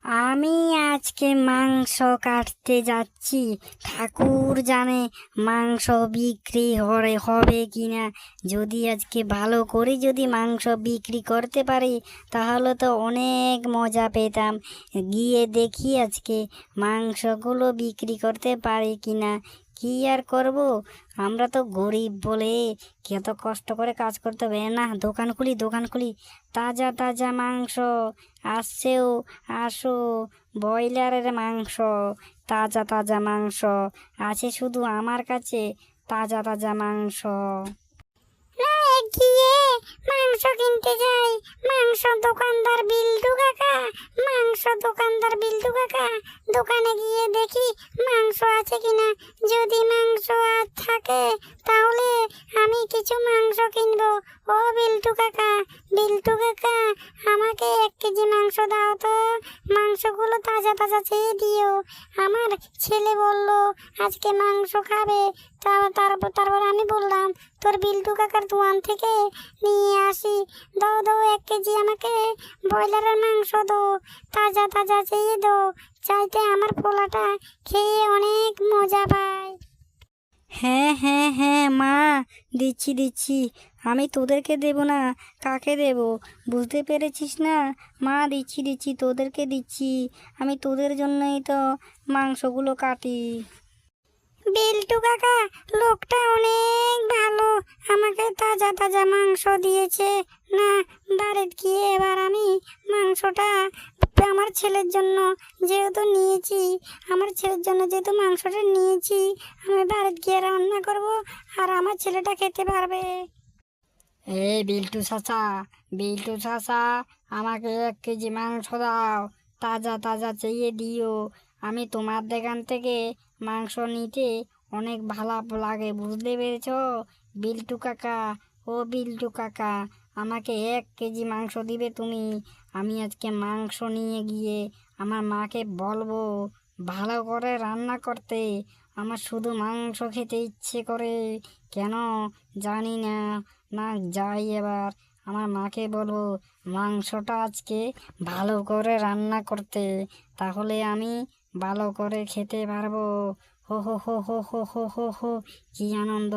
আমি আজকে মাংস কাটতে যাচ্ছি। ঠাকুর জানে মাংস বিক্রি হবে কিনা। যদি আজকে ভালো করে যদি মাংস বিক্রি করতে পারি তাহলে তো অনেক মজা পেতাম। গিয়ে দেখি আজকে মাংসগুলো বিক্রি করতে পারি কিনা। কি আর করব, আমরা তো গরিব বলে কত কষ্ট করে কাজ করতে হবে। না, দোকান খুলি। তাজা তাজা মাংস আসছেও, আসো। ব্রয়লারের মাংস, তাজা তাজা মাংস আছে শুধু আমার কাছে, তাজা তাজা মাংস। গিয়ে মাংস কিনতে যাই। মাংস দোকানদার বিল্টু কাকা, দোকানে গিয়ে দেখি মাংস আছে কিনা। যদি মাংস আর থাকে তাহলে আমি কিছু মাংস কিনবো। ও বিল্টু কাকা, আমাকে 1 কেজি মাংস দাও তো। মাংসগুলো তাজা তাজা চেয়ে দিও। আমার ছেলে বলল আজকে মাংস খাবে। তারপর আমি বললাম তোর বিল্টু কাকার দোকান থেকে নিয়ে আসি। দাও 1 কেজি আমাকে ব্রয়লারের মাংস দাও, তাজা তাজা চেয়ে দাও। চাইতে আমার পোলাটা খেয়ে অনেক মজা পায়। হ্যাঁ মা, দিচ্ছি। আমি তোদেরকে দেব না, কাকে দেব? বুঝতে পেরেছিস না মা? দিচ্ছি, তোদেরকে দিচ্ছি। আমি তোদের জন্যই তো মাংসগুলো কাটি। বিল্টু কাকা, লোকটা অনেক ভালো, আমাকে তাজা তাজা মাংস দিয়েছে। না, বাড়িতে গিয়ে এবার আমি মাংসটা আমার ছেলের জন্য যেহেতু মাংসটা নিয়েছি, আমি বাড়িতে গিয়ে রান্না করব আর আমার ছেলেটা খেতে পারবে। বিল্টু চাচা, আমাকে 1 কেজি মাংস দাও, তাজা তাজা চেয়ে দিও। আমি তোমার দোকান থেকে মাংস নিতে অনেক ভালো লাগে, বুঝতে পেরেছ বিল্টু কাকা? আমাকে 1 কেজি মাংস দিবে তুমি। আমি আজকে মাংস নিয়ে গিয়ে আমার মাকে বলবো ভালো করে রান্না করতে। আমার শুধু মাংস খেতে ইচ্ছে করে, কেন জানি না। না, যাই এবার আমার মাকে বলবো মাংসটা আজকে ভালো করে রান্না করতে, তাহলে আমি ভালো করে খেতে পারবো। হো হো হো হো হো হো হো হো, কি আনন্দ!